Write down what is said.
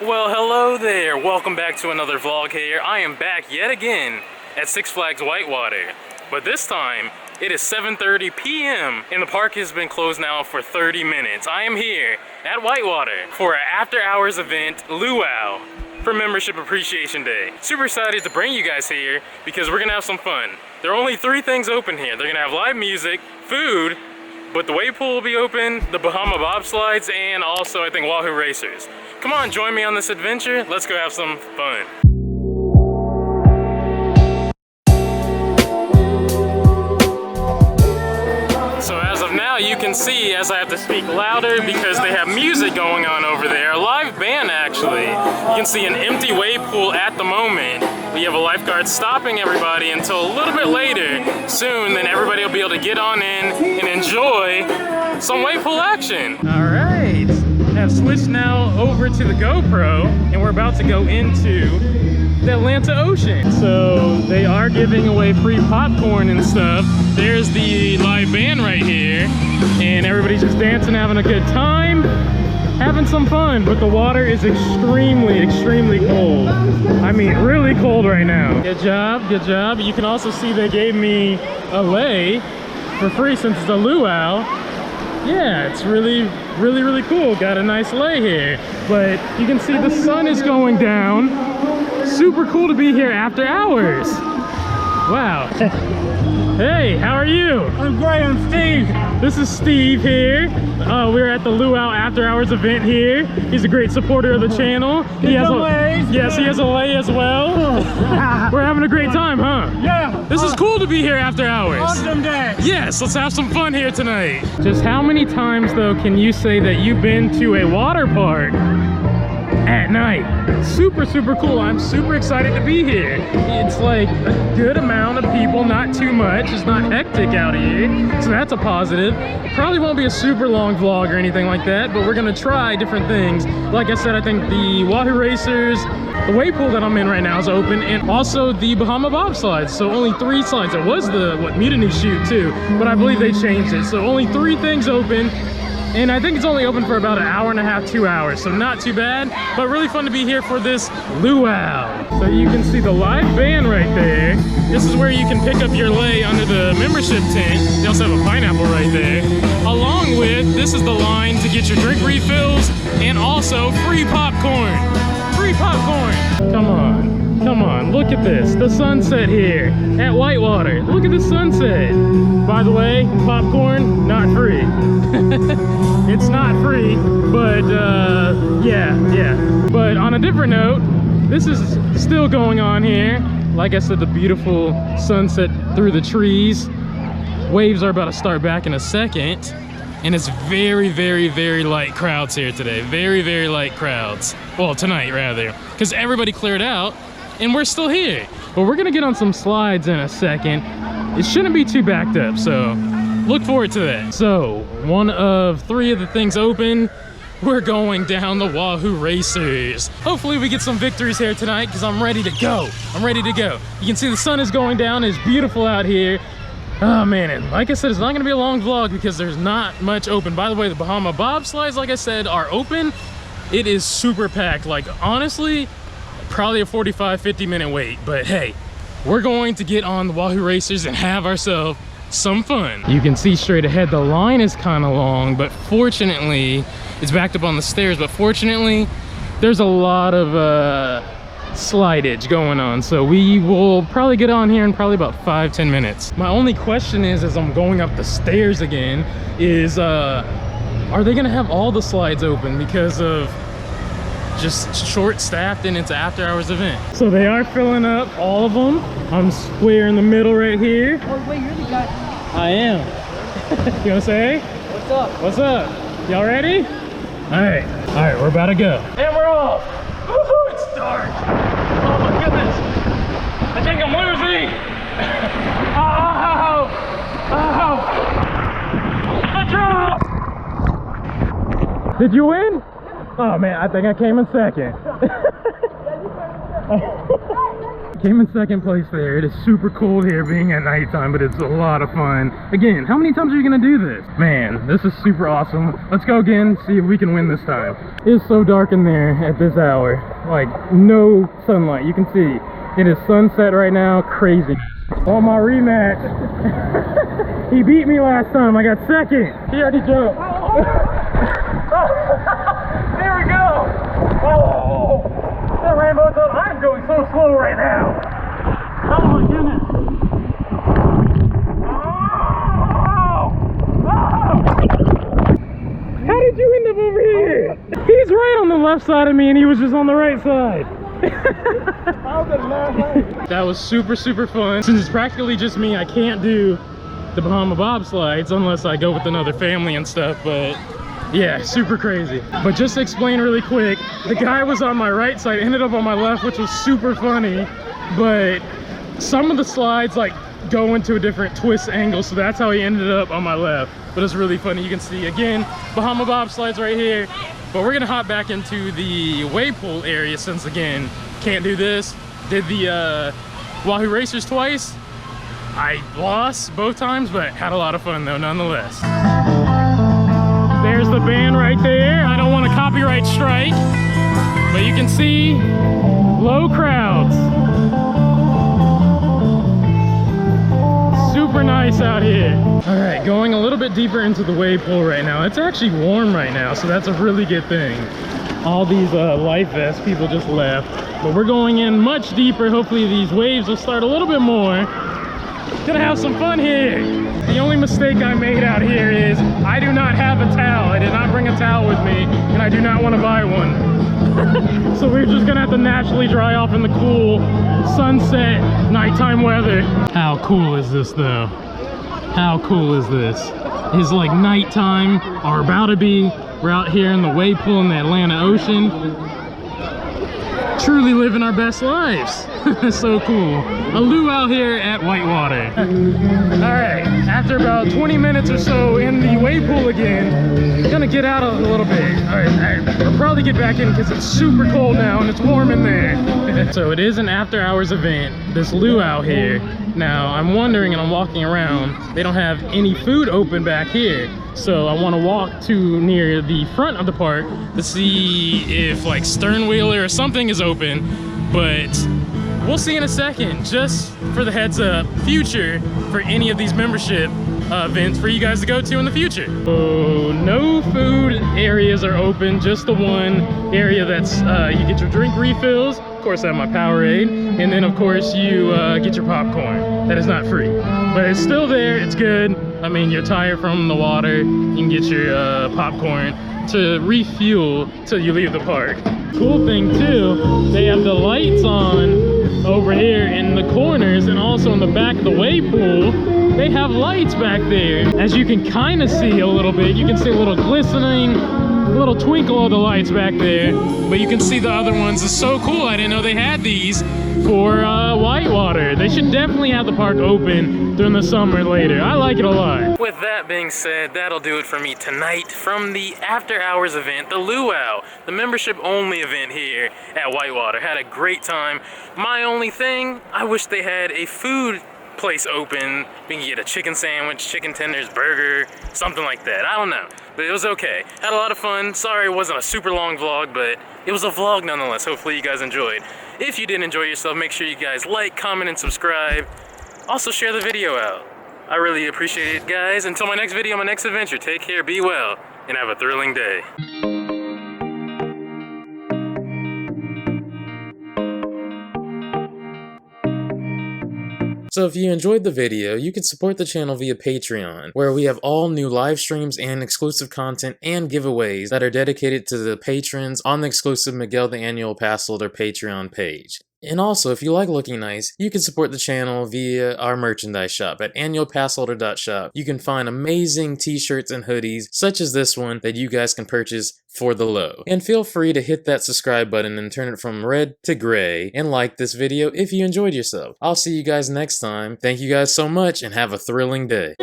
Well, hello there. Welcome back to another vlog here. I am back yet again at Six Flags Whitewater. But this time, it is 7:30 p.m. and the park has been closed now for 30 minutes. I am here at Whitewater for an after-hours event, Luau, for Membership Appreciation Day. Super excited to bring you guys here because we're gonna have some fun. There are only 3 things open here. They're gonna have live music, food, but the wave pool will be open, the Bahama bobslides, and also I think Wahoo racers. Come on, join me on this adventure. Let's go have some fun. So as of now, you can see as I have to speak louder because they have music going on over there. A live band, actually. You can see an empty wave pool at the moment. We have a lifeguard stopping everybody until a little bit later. Soon, then everybody will be able to get on in and enjoy some wave pool action. All right. Have switched now over to the GoPro and we're about to go into the Atlanta Ocean. So they are giving away free popcorn and stuff. There's the live band right here and everybody's just dancing, having a good time, having some fun, but the water is extremely cold. I mean, really cold right now. Good job, good job. You can also see they gave me a lei for free since it's a luau. Yeah, it's really cool. Got a nice lei here. But you can see the sun is going down. Super cool to be here after hours. Wow. Hey, how are you? I'm great, I'm Steve. This is Steve here. We're at the Luau After Hours event here. He's a great supporter of the channel. He has a lei as well. We're having a great time, huh? Yeah. This is cool to be here after hours. Awesome day. Yes, let's have some fun here tonight. Just how many times though can you say that you've been to a water park at night? Super cool. I'm super excited to be here. It's like a good amount of people, not too much. It's not hectic out here, so that's a positive. Probably won't be a super long vlog or anything like that, but we're gonna try different things. Like I said, I think the Wahoo racers, the wave pool that I'm in right now is open, and also the Bahama bobslides. So only 3 slides. It was the mutiny chute too, but I believe they changed it. So only 3 things open. And I think it's only open for about an hour and a half, 2 hours, so not too bad, but really fun to be here for this luau. So you can see the live band right there. This is where you can pick up your lei under the membership tent. They also have a pineapple right there. Along with, this is the line to get your drink refills and also free popcorn. Free popcorn. Come on, look at this. The sunset here at Whitewater. Look at the sunset. By the way, popcorn, not free. It's not free, but yeah. But on a different note, this is still going on here. Like I said, the beautiful sunset through the trees. Waves are about to start back in a second. And it's very light crowds here today. Very light crowds. Well, tonight rather, because everybody cleared out and we're still here. But we're gonna get on some slides in a second. It shouldn't be too backed up, so look forward to that. So, one of 3 of the things open. We're going down the Wahoo racers. Hopefully we get some victories here tonight because I'm ready to go. You can see the sun is going down. It's beautiful out here. Oh man, and like I said, it's not gonna be a long vlog because there's not much open. By the way, the Bahama bobslides, like I said, are open. It is super packed. Like honestly, probably a 45-50 minute wait, but hey, we're going to get on the Wahoo racers and have ourselves some fun. You can see straight ahead, the line is kind of long, but fortunately, it's backed up on the stairs, but fortunately, there's a lot of slidage going on, so we will probably get on here in probably about 5-10 minutes. My only question is, as I'm going up the stairs again, is are they gonna have all the slides open because of just short-staffed and it's an after-hours event? So they are filling up all of them. I'm square in the middle right here. Oh wait, you're the guy. I am. You wanna say hey? What's up? What's up? Y'all ready? All right, we're about to go. And we're off. Woohoo, it's dark. Oh my goodness. I think I'm losing. I dropped. Did you win? Oh man, I think I came in second. Came in second place there. It is super cold here being at nighttime, but it's a lot of fun. Again, how many times are you gonna do this? Man, this is super awesome. Let's go again, see if we can win this time. It is so dark in there at this hour. Like, no sunlight. You can see it is sunset right now. Crazy. On my rematch. He beat me last time. I got second. He already jumped. There we go. Oh, the rainbow's up. I'm going so slow right now. Oh my goodness. How did you end up over here? He's right on the left side of me and he was just on the right side. That was super fun. Since it's practically just me, I can't do the Bahama bobslides unless I go with another family and stuff, but yeah, super crazy. But just to explain really quick, the guy was on my right side, ended up on my left, which was super funny, but some of the slides like go into a different twist angle, so that's how he ended up on my left. But it's really funny. You can see again Bahama bobslides right here, but we're gonna hop back into the wave pool area since again can't do this. Did the Wahoo Racers twice. I lost both times, but had a lot of fun though nonetheless. There's the band right there. I don't want a copyright strike, but you can see low crowds. Super nice out here. All right, going a little bit deeper into the wave pool right now. It's actually warm right now, so that's a really good thing. All these life vests people just left, but we're going in much deeper. Hopefully these waves will start a little bit more. Gonna have some fun here. The only mistake I made out here is I do not have a towel. I did not bring a towel with me, and I do not want to buy one. So we're just gonna have to naturally dry off in the cool sunset nighttime weather. How cool is this though? How cool is this? It's like nighttime, or about to be. We're out here in the wave pool in the Atlantic Ocean. Truly living our best lives. So cool. A luau here at Whitewater. All right, after about 20 minutes or so in the wave pool again, gonna get out a little bit. All right, I'll probably get back in because it's super cold now and it's warm in there. So it is an after hours event, this luau here. Now I'm wondering, and I'm walking around, they don't have any food open back here. So I want to walk to near the front of the park to see if like Sternwheeler or something is open, but we'll see in a second. Just for the heads up, future for any of these membership events for you guys to go to in the future. So no food areas are open, just the one area that's you get your drink refills. Of course I have my Powerade, and then of course you get your popcorn. That is not free, but it's still there. It's good. I mean, you're tired from the water, you can get your popcorn to refuel till you leave the park. Cool thing too, they have the lights on over here in the corners and also in the back of the wave pool. They have lights back there. As you can kind of see a little bit, you can see a little glistening, a little twinkle of the lights back there, but you can see the other ones. It's so cool. I didn't know they had these for Whitewater. They should definitely have the park open during the summer later. I like it a lot. With that being said, that'll do it for me tonight from the after hours event, the Luau, the membership only event here at Whitewater. Had a great time. My only thing, I wish they had a food place open. We can get a chicken sandwich, chicken tenders, burger, something like that. I don't know, but it was okay. Had a lot of fun. Sorry it wasn't a super long vlog, but it was a vlog nonetheless. Hopefully you guys enjoyed. If you did enjoy yourself, make sure you guys like, comment, and subscribe. Also share the video out. I really appreciate it, guys. Until my next video, my next adventure, take care, be well, and have a thrilling day. So if you enjoyed the video, you can support the channel via Patreon, where we have all new live streams and exclusive content and giveaways that are dedicated to the patrons on the exclusive Miguel the Annual Passholder Patreon page. And also, if you like looking nice, you can support the channel via our merchandise shop at annualpassholder.shop. You can find amazing t-shirts and hoodies, such as this one, that you guys can purchase for the low. And feel free to hit that subscribe button and turn it from red to gray, and like this video if you enjoyed yourself. I'll see you guys next time. Thank you guys so much, and have a thrilling day.